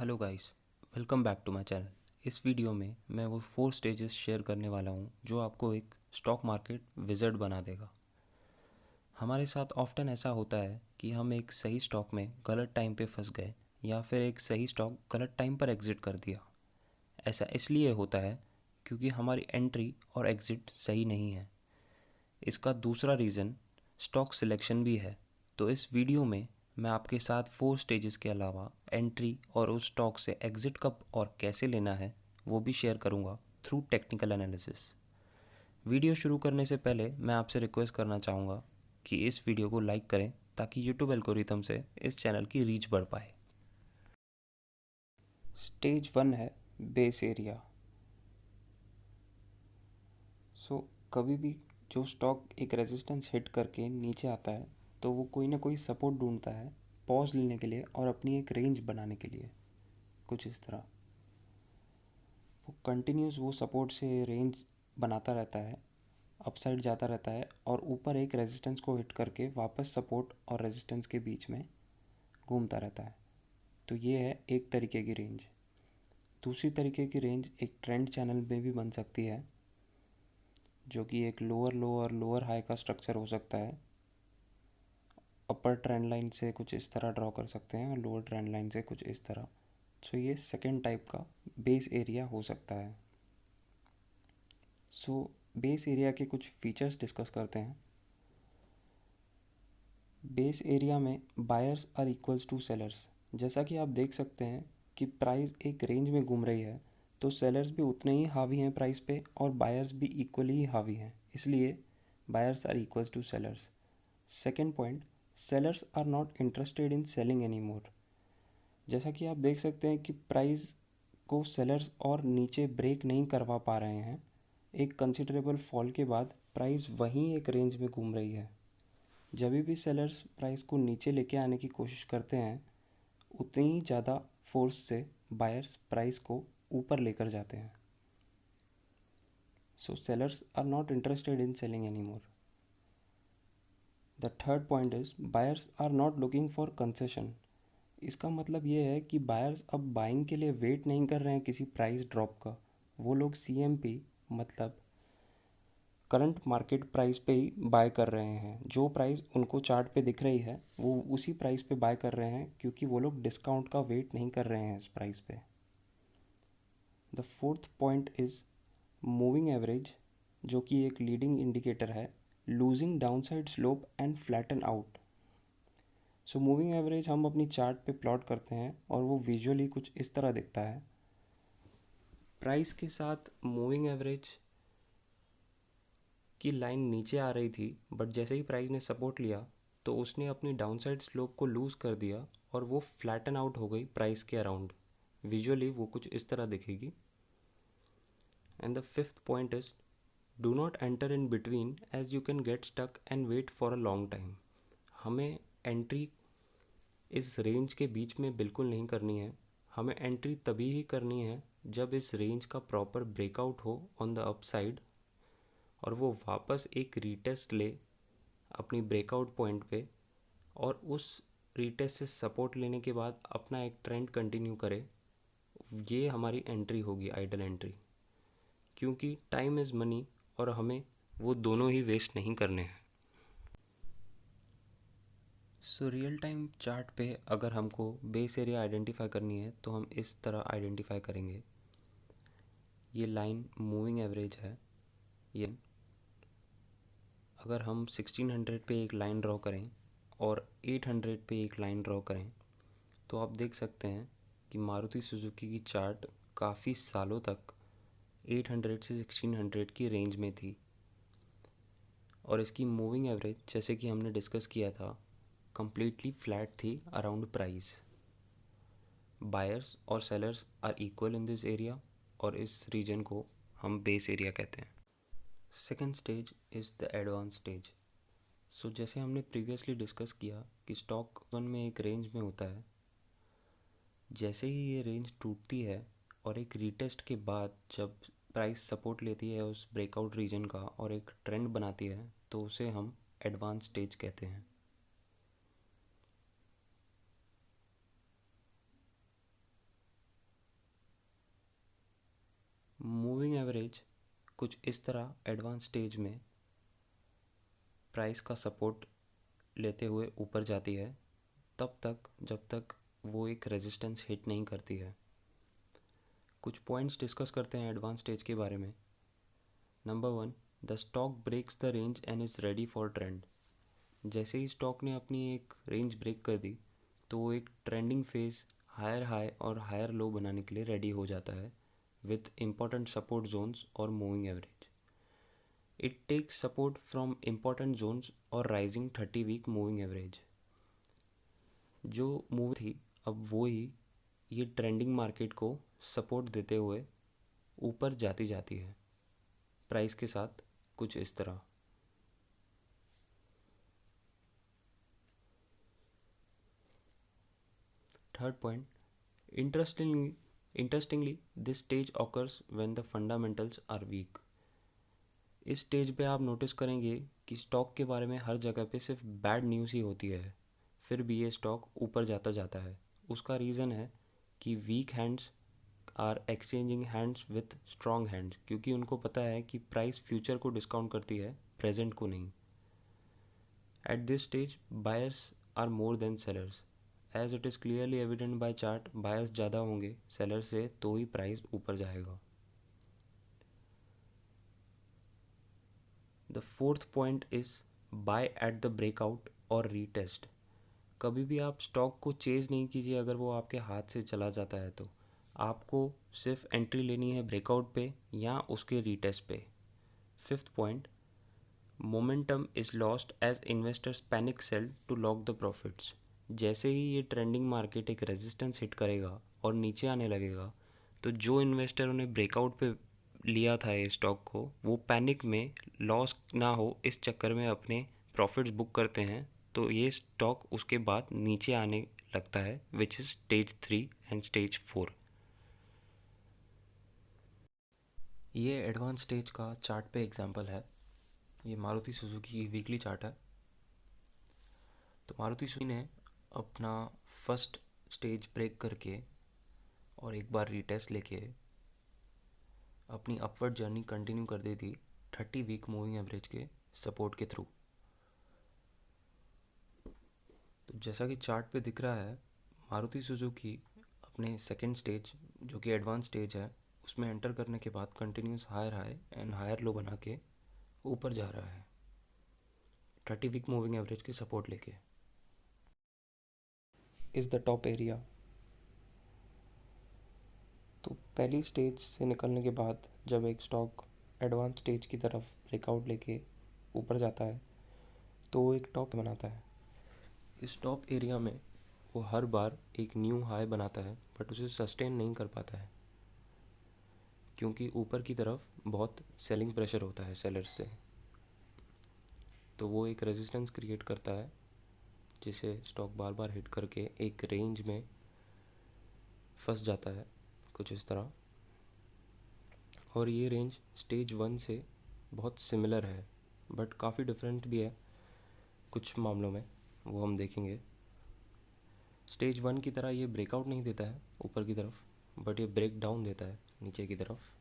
Hello guys, welcome back to my channel. इस video में मैं वो 4 स्टेजेस शेयर करने वाला हूँ जो आपको एक स्टॉक मार्केट विज़र्ड बना देगा। हमारे साथ ऑफ्टन ऐसा होता है कि हम एक सही स्टॉक में गलत टाइम पे फंस गए या फिर एक सही स्टॉक गलत टाइम पर एग्ज़िट कर दिया। ऐसा इसलिए होता है क्योंकि हमारी एंट्री और एग्ज़िट सही नहीं है। इसका दूसरा रीज़न स्टॉक सिलेक्शन भी है। तो इस वीडियो में मैं आपके साथ 4 स्टेजेस के अलावा एंट्री और उस स्टॉक से एग्ज़िट कब और कैसे लेना है वो भी शेयर करूंगा थ्रू टेक्निकल एनालिसिस। वीडियो शुरू करने से पहले मैं आपसे रिक्वेस्ट करना चाहूँगा कि इस वीडियो को लाइक करें ताकि यूट्यूब एल्गोरिथम से इस चैनल की रीच बढ़ पाए। स्टेज 1 है बेस एरिया। कभी भी जो स्टॉक एक रेजिस्टेंस हिट करके नीचे आता है तो वो कोई ना कोई सपोर्ट ढूंढता है पॉज लेने के लिए और अपनी एक रेंज बनाने के लिए। कुछ इस तरह वो कंटिन्यूस वो सपोर्ट से रेंज बनाता रहता है, अपसाइड जाता रहता है और ऊपर एक रेजिस्टेंस को हिट करके वापस सपोर्ट और रेजिस्टेंस के बीच में घूमता रहता है। तो ये है एक तरीके की रेंज। दूसरी तरीके की रेंज एक ट्रेंड चैनल में भी बन सकती है, जो कि एक लोअर लो और लोअर हाई का स्ट्रक्चर हो सकता है। अपर ट्रेंड लाइन से कुछ इस तरह ड्रॉ कर सकते हैं और लोअर ट्रेंड लाइन से कुछ इस तरह। सो ये सेकेंड टाइप का बेस एरिया हो सकता है। बेस एरिया के कुछ फीचर्स डिस्कस करते हैं। बेस एरिया में buyers are equals to sellers. जैसा कि आप देख सकते हैं कि प्राइस एक रेंज में घूम रही है तो सेलर्स भी उतने ही हावी हैं प्राइस पे और बायर्स भी इक्वली ही हावी हैं, इसलिए buyers are equals to sellers. Second point, sellers are not interested in selling any more. जैसा कि आप देख सकते हैं कि प्राइस को सेलर्स और नीचे ब्रेक नहीं करवा पा रहे हैं। एक कंसिडरेबल फॉल के बाद प्राइस वहीं एक रेंज में घूम रही है। जब भी सेलर्स प्राइस को नीचे लेके आने की कोशिश करते हैं उतनी ही ज़्यादा फोर्स से बायर्स प्राइस को ऊपर लेकर जाते हैं। So sellers are not interested in selling any more. The third point is buyers are not looking for concession. इसका मतलब ये है कि बायर्स अब बाइंग के लिए वेट नहीं कर रहे हैं किसी प्राइस ड्रॉप का। वो लोग CMP मतलब करंट मार्केट प्राइस पे ही बाय कर रहे हैं। जो प्राइस उनको चार्ट पे दिख रही है वो उसी प्राइस पे बाय कर रहे हैं, क्योंकि वो लोग डिस्काउंट का वेट नहीं कर रहे हैं इस प्राइस पे। The fourth point is moving average, जो कि एक लीडिंग इंडिकेटर है, losing downside slope and flatten out. Moving average हम अपनी चार्ट पे प्लॉट करते हैं और वो विजुअली कुछ इस तरह दिखता है। प्राइस के साथ मूविंग एवरेज की लाइन नीचे आ रही थी, बट जैसे ही प्राइस ने सपोर्ट लिया तो उसने अपनी डाउनसाइड स्लोप को लूज़ कर दिया और वो फ्लैटन आउट हो गई प्राइस के अराउंड। विजुअली वो कुछ इस तरह दिखेगी। And the fifth point is do not enter in between as you can get stuck and wait for a long time. हमें एंट्री इस रेंज के बीच में बिल्कुल नहीं करनी है। हमें एंट्री तभी ही करनी है जब इस रेंज का प्रॉपर ब्रेकआउट हो ऑन द अपसाइड और वो वापस एक रीटेस्ट ले अपनी ब्रेकआउट पॉइंट पे और उस रीटेस्ट से सपोर्ट लेने के बाद अपना एक ट्रेंड कंटिन्यू करे। ये हमारी एंट्री होगी, आइडल एंट्री। क्योंकि टाइम इज़ मनी और हमें वो दोनों ही वेस्ट नहीं करने हैं। रियल टाइम चार्ट पे अगर हमको बेस एरिया आइडेंटिफाई करनी है तो हम इस तरह आइडेंटिफाई करेंगे। ये लाइन मूविंग एवरेज है। ये अगर हम 1600 पे एक लाइन ड्रॉ करें और 800 पे एक लाइन ड्रॉ करें तो आप देख सकते हैं कि मारुति सुजुकी की चार्ट काफ़ी सालों तक 800 से 1600 की रेंज में थी और इसकी मूविंग एवरेज, जैसे कि हमने डिस्कस किया था, completely फ्लैट थी अराउंड प्राइस। बायर्स और sellers are equal in this area और इस रीजन को हम बेस एरिया कहते हैं। Second stage is the advance stage. जैसे हमने प्रीवियसली डिस्कस किया कि स्टॉक वन में एक रेंज में होता है। जैसे ही ये रेंज टूटती है और एक रीटेस्ट के बाद जब प्राइस सपोर्ट लेती है उस ब्रेकआउट रीजन का और एक ट्रेंड बनाती है तो उसे हम एडवांस स्टेज कहते हैं। एवरेज कुछ इस तरह एडवांस स्टेज में प्राइस का सपोर्ट लेते हुए ऊपर जाती है तब तक जब तक वो एक रेजिस्टेंस हिट नहीं करती है। कुछ पॉइंट्स डिस्कस करते हैं एडवांस स्टेज के बारे में। Number 1, the stock breaks the range and is ready for trend. जैसे ही स्टॉक ने अपनी एक रेंज ब्रेक कर दी तो वो एक ट्रेंडिंग फेज हायर हाई और हायर लो बनाने के लिए रेडी हो जाता है विथ इम्पॉर्टेंट सपोर्ट जोन्स और moving average. It takes support from important zones और राइजिंग 30 वीक मूविंग एवरेज। जो मूव थी अब वो ही ये ट्रेंडिंग मार्केट को सपोर्ट देते हुए ऊपर जाती जाती है प्राइस के साथ कुछ इस तरह। Third point, interestingly this stage occurs when the fundamentals are weak. इस स्टेज पे आप नोटिस करेंगे कि स्टॉक के बारे में हर जगह पे सिर्फ बैड न्यूज़ ही होती है, फिर भी ये स्टॉक ऊपर जाता जाता है। उसका रीज़न है कि weak hands are exchanging hands with strong hands, क्योंकि उनको पता है कि प्राइस फ्यूचर को डिस्काउंट करती है, प्रेजेंट को नहीं। At this stage buyers are more than sellers. As it is clearly evident by chart, buyers ज़्यादा होंगे सेलर से तो ही प्राइस ऊपर जाएगा। The fourth point is buy at the breakout और रीटेस्ट। कभी भी आप स्टॉक को चेज़ नहीं कीजिए अगर वो आपके हाथ से चला जाता है तो आपको सिर्फ एंट्री लेनी है ब्रेकआउट पे या उसके रीटेस्ट पे। Fifth point, momentum is lost as investors panic sell to lock the profits. जैसे ही ये ट्रेंडिंग मार्केट एक रेजिस्टेंस हिट करेगा और नीचे आने लगेगा तो जो इन्वेस्टरों ने ब्रेकआउट पे लिया था ये स्टॉक को वो पैनिक में लॉस ना हो इस चक्कर में अपने प्रॉफिट्स बुक करते हैं, तो ये स्टॉक उसके बाद नीचे आने लगता है which is stage 3 and stage 4। ये एडवांस स्टेज का चार्ट पे एग्जांपल है। ये मारुति सुजुकी की वीकली चार्ट है। तो मारुति सुजुकी ने अपना फर्स्ट स्टेज ब्रेक करके और एक बार रीटेस्ट लेके अपनी अपवर्ड जर्नी कंटिन्यू कर दी थी 30 वीक मूविंग एवरेज के सपोर्ट के थ्रू। तो जैसा कि चार्ट पे दिख रहा है मारुति सुजुकी अपने सेकंड स्टेज जो कि एडवांस स्टेज है उसमें एंटर करने के बाद continuous higher high and higher low बना के ऊपर जा रहा है 30 वीक मूविंग एवरेज के सपोर्ट लेके। Is the top area. तो पहली स्टेज से निकलने के बाद जब एक स्टॉक एडवांस स्टेज की तरफ ब्रेकआउट लेके ऊपर जाता है तो वो एक टॉप बनाता है। इस टॉप एरिया में वो हर बार एक न्यू हाई बनाता है बट उसे सस्टेन नहीं कर पाता है क्योंकि ऊपर की तरफ बहुत सेलिंग प्रेशर होता है सेलर्स से। तो वो एक रेजिस्टेंस क्रिएट करता है जिसे स्टॉक बार बार हिट करके एक रेंज में फंस जाता है कुछ इस तरह। और ये रेंज स्टेज 1 से बहुत सिमिलर है बट काफ़ी डिफरेंट भी है कुछ मामलों में, वो हम देखेंगे। स्टेज 1 की तरह ये ब्रेकआउट नहीं देता है ऊपर की तरफ बट ये ब्रेक डाउन देता है नीचे की तरफ।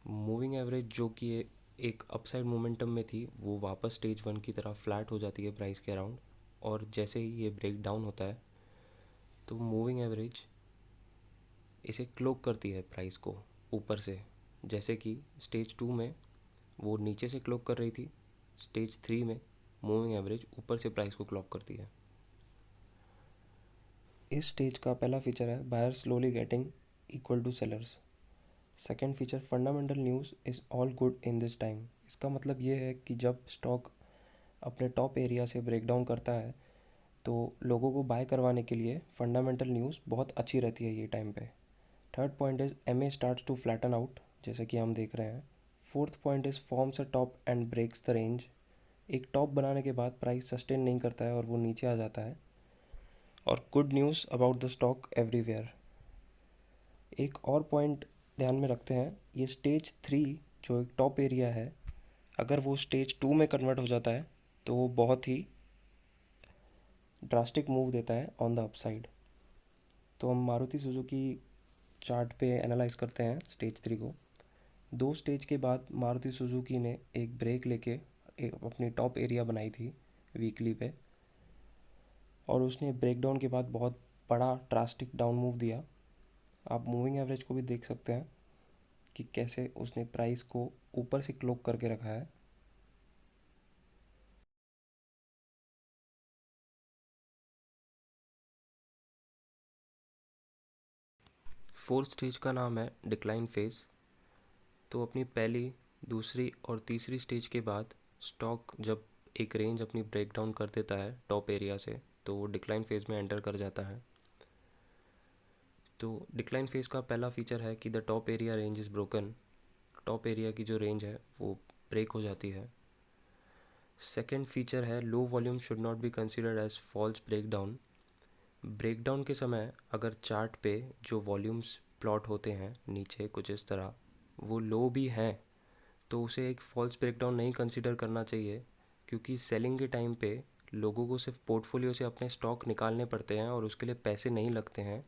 मूविंग एवरेज जो कि एक अपसाइड मोमेंटम में थी वो वापस स्टेज 1 की तरह फ्लैट हो जाती है प्राइस के अराउंड, और जैसे ही ये ब्रेक डाउन होता है तो मूविंग एवरेज इसे क्लोक करती है प्राइस को ऊपर से। जैसे कि स्टेज 2 में वो नीचे से क्लोक कर रही थी, स्टेज 3 में मूविंग एवरेज ऊपर से प्राइस को क्लॉक करती है। इस स्टेज का पहला फीचर है buyer slowly getting equal to sellers. Second feature, fundamental news is all good in this time. इसका मतलब ये है कि जब स्टॉक अपने टॉप एरिया से ब्रेक डाउन करता है तो लोगों को बाय करवाने के लिए फंडामेंटल न्यूज़ बहुत अच्छी रहती है ये टाइम पे। Third point is MA starts to flatten out, जैसे कि हम देख रहे हैं। Fourth point is forms a top and breaks the range. एक टॉप बनाने के बाद प्राइस सस्टेन नहीं करता है और वो नीचे आ जाता है। और good news about the stock everywhere. एक और पॉइंट ध्यान में रखते हैं, ये स्टेज 3 जो एक टॉप एरिया है अगर वो स्टेज 2 में कन्वर्ट हो जाता है तो वो बहुत ही ड्रास्टिक मूव देता है ऑन द अपसाइड। तो हम मारुति सुजुकी चार्ट पे एनालाइज करते हैं स्टेज 3 को। 2 स्टेज के बाद मारुति सुजुकी ने एक ब्रेक लेके अपनी टॉप एरिया बनाई थी वीकली पे, और उसने ब्रेकडाउन के बाद बहुत बड़ा ड्रास्टिक डाउन मूव दिया। आप मूविंग एवरेज को भी देख सकते हैं कि कैसे उसने प्राइस को ऊपर से क्लोक करके रखा है। फोर्थ स्टेज का नाम है डिक्लाइन फेज। तो अपनी पहली, दूसरी और तीसरी स्टेज के बाद स्टॉक जब एक रेंज अपनी ब्रेकडाउन कर देता है टॉप एरिया से, तो वो डिक्लाइन फेज में एंटर कर जाता है। तो डिक्लाइन फेज का पहला फीचर है कि the top area range is broken. Top area की जो रेंज है वो ब्रेक हो जाती है। सेकेंड फीचर है low volume should not be considered as false breakdown. Breakdown के समय अगर चार्ट पे जो वॉल्यूम्स प्लॉट होते हैं नीचे कुछ इस तरह, वो लो भी हैं, तो उसे एक फॉल्स ब्रेकडाउन नहीं कंसिडर करना चाहिए, क्योंकि सेलिंग के टाइम पे लोगों को सिर्फ पोर्टफोलियो से अपने स्टॉक निकालने पड़ते हैं और उसके लिए पैसे नहीं लगते हैं।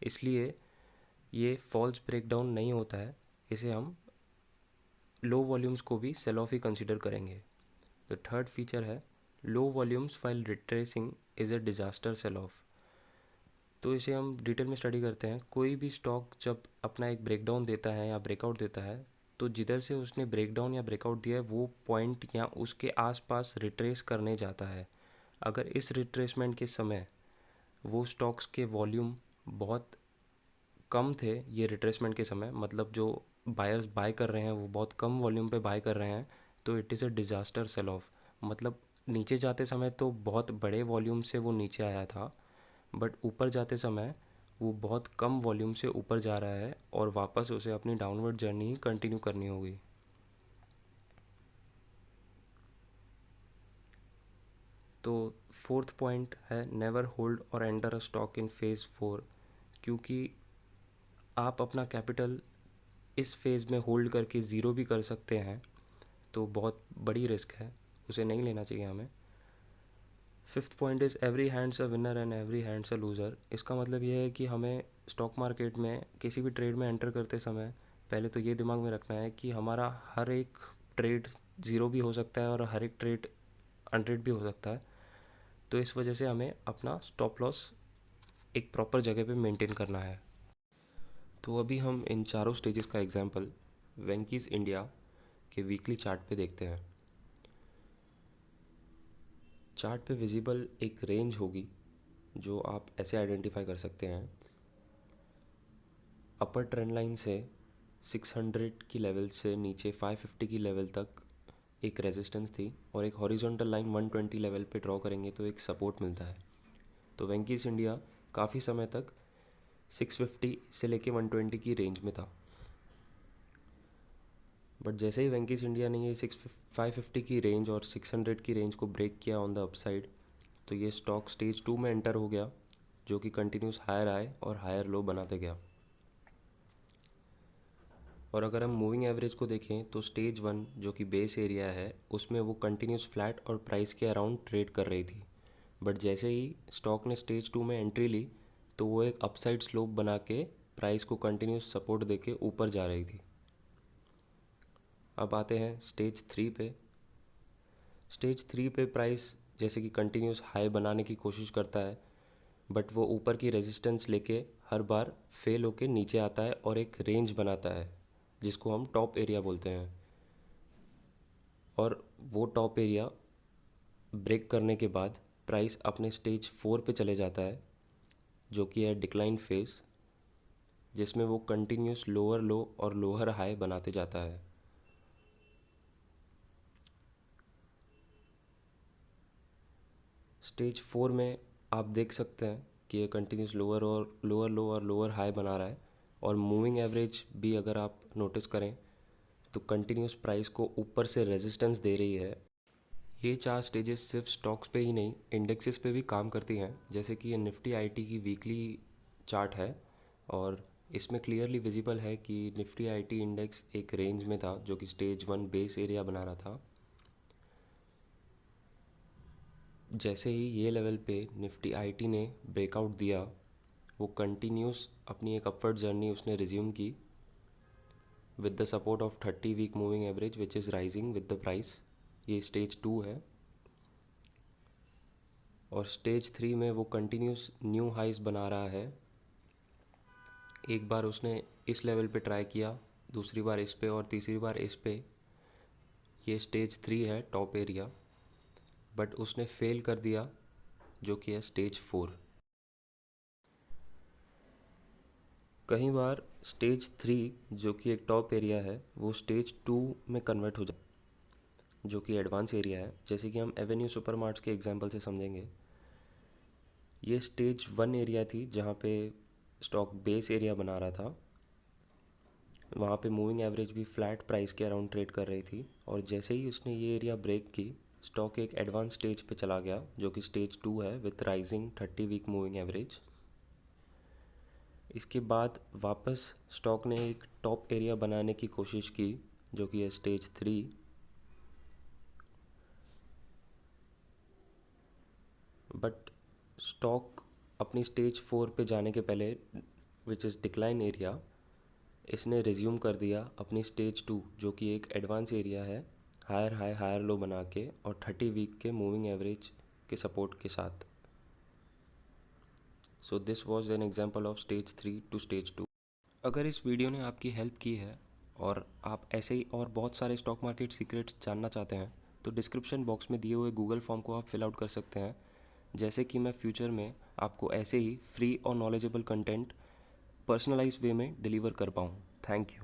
इसलिए ये फॉल्स ब्रेकडाउन नहीं होता है, इसे हम लो वॉल्यूम्स को भी सेल ऑफ ही कंसिडर करेंगे। द थर्ड फीचर है low volumes while retracing is a disaster sell off. तो इसे हम डिटेल में स्टडी करते हैं। कोई भी स्टॉक जब अपना एक ब्रेकडाउन देता है या ब्रेकआउट देता है, तो जिधर से उसने ब्रेकडाउन या ब्रेकआउट दिया है वो पॉइंट या उसके आसपास रिट्रेस करने जाता है। अगर इस रिट्रेसमेंट के समय वो स्टॉक्स के वॉल्यूम बहुत कम थे, ये रिट्रेसमेंट के समय मतलब जो बायर्स बाय कर रहे हैं वो बहुत कम वॉल्यूम पे बाय कर रहे हैं, तो it is a disaster sell off. मतलब नीचे जाते समय तो बहुत बड़े वॉल्यूम से वो नीचे आया था, बट ऊपर जाते समय वो बहुत कम वॉल्यूम से ऊपर जा रहा है और वापस उसे अपनी डाउनवर्ड जर्नी ही कंटिन्यू करनी होगी। तो फोर्थ पॉइंट है नेवर होल्ड और enter a stock in phase 4, क्योंकि आप अपना कैपिटल इस फेज़ में होल्ड करके ज़ीरो भी कर सकते हैं, तो बहुत बड़ी रिस्क है, उसे नहीं लेना चाहिए हमें। Fifth point is every hands a winner and every hands a loser. इसका मतलब ये है कि हमें स्टॉक मार्केट में किसी भी ट्रेड में एंटर करते समय पहले तो ये दिमाग में रखना है कि हमारा हर एक ट्रेड ज़ीरो भी हो सकता है और हर एक ट्रेड 100 भी हो सकता है। तो इस वजह से हमें अपना स्टॉप लॉस एक प्रॉपर जगह पे मेंटेन करना है। तो अभी हम इन चारों स्टेजेस का एग्जांपल वेंकीज इंडिया के वीकली चार्ट पे देखते हैं। चार्ट पे विजिबल एक रेंज होगी जो आप ऐसे आइडेंटिफाई कर सकते हैं। अपर ट्रेंड लाइन से 600 की लेवल से नीचे 550 की लेवल तक एक रेजिस्टेंस थी, और एक हॉरिजॉन्टल लाइन 120 लेवल पे ड्रॉ करेंगे तो एक सपोर्ट मिलता है। तो वेंकीज इंडिया काफ़ी समय तक 650 से लेके 120 की रेंज में था, बट जैसे ही वेंकीज इंडिया ने ये 550 की रेंज और 600 की रेंज को ब्रेक किया ऑन द अपसाइड, तो ये स्टॉक स्टेज 2 में एंटर हो गया, जो कि कंटिन्यूस हायर आए और हायर लो बनाते गया। और अगर हम मूविंग एवरेज को देखें तो स्टेज 1 जो कि बेस एरिया है उसमें वो कंटिन्यूस फ्लैट और प्राइस के अराउंड ट्रेड कर रही थी, बट जैसे ही स्टॉक ने स्टेज 2 में एंट्री ली तो वो एक अपसाइड स्लोप बना के प्राइस को कंटिन्यूस सपोर्ट दे के ऊपर जा रही थी। अब आते हैं स्टेज 3 पे। स्टेज 3 पे प्राइस जैसे कि कंटिन्यूस हाई बनाने की कोशिश करता है, बट वो ऊपर की रेजिस्टेंस लेके हर बार फेल होके नीचे आता है और एक रेंज बनाता है जिसको हम टॉप एरिया बोलते हैं। और वो टॉप एरिया ब्रेक करने के बाद प्राइस अपने स्टेज 4 पे चले जाता है, जो कि है डिक्लाइन फेज, जिसमें वो कंटिन्यूस लोअर लो और लोअर हाई बनाते जाता है। स्टेज 4 में आप देख सकते हैं कि ये कंटिन्यूस लोअर और लोअर लो और लोअर हाई बना रहा है, और मूविंग एवरेज भी अगर आप नोटिस करें तो कंटिन्यूस प्राइस को ऊपर से रेजिस्टेंस दे रही है। ये चार स्टेजेस सिर्फ स्टॉक्स पे ही नहीं, इंडेक्सेस पे भी काम करती हैं। जैसे कि ये निफ्टी आईटी की वीकली चार्ट है, और इसमें क्लियरली विजिबल है कि निफ्टी आईटी इंडेक्स एक रेंज में था जो कि स्टेज 1 बेस एरिया बना रहा था। जैसे ही ये लेवल पे निफ्टी आईटी ने ब्रेकआउट दिया, वो कंटिन्यूस अपनी एक अपवर्ड जर्नी उसने रिज्यूम की with the support of 30 week moving average which is rising with the price. ये स्टेज 2 है। और स्टेज 3 में वो कंटिन्यूस न्यू हाइस बना रहा है। एक बार उसने इस लेवल पे ट्राई किया, दूसरी बार इस पे और तीसरी बार इस पे। ये स्टेज 3 है, टॉप एरिया, बट उसने फेल कर दिया, जो कि है स्टेज 4। कई बार स्टेज 3 जो कि एक टॉप एरिया है वो स्टेज 2 में कन्वर्ट हो जाए, जो कि एडवांस एरिया है, जैसे कि हम एवेन्यू सुपरमार्ट्स के एग्जांपल से समझेंगे। ये स्टेज 1 एरिया थी जहाँ पे स्टॉक बेस एरिया बना रहा था। वहाँ पे मूविंग एवरेज भी फ्लैट प्राइस के अराउंड ट्रेड कर रही थी, और जैसे ही उसने ये एरिया ब्रेक की, स्टॉक एक एडवांस स्टेज पे चला गया, जो कि स्टेज 2 है with rising 30 week moving average. इसके बाद वापस स्टॉक ने एक टॉप एरिया बनाने की कोशिश की, जो कि है स्टेज 3। बट स्टॉक अपनी स्टेज 4 पे जाने के पहले, विच इज़ डिक्लाइन एरिया, इसने रिज्यूम कर दिया अपनी स्टेज 2, जो कि एक एडवांस एरिया है, हायर हाई हायर लो बना के और 30 वीक के मूविंग एवरेज के सपोर्ट के साथ। So this was an example of stage 3 to stage 2। अगर इस वीडियो ने आपकी हेल्प की है और आप ऐसे ही और बहुत सारे स्टॉक मार्केट सीक्रेट्स जानना चाहते हैं, तो डिस्क्रिप्शन बॉक्स में दिए हुए गूगल फॉर्म को आप फिल आउट कर सकते हैं, जैसे कि मैं फ्यूचर में आपको ऐसे ही फ्री और नॉलेजेबल कंटेंट पर्सनलाइज वे में डिलीवर कर पाऊँ। Thank you.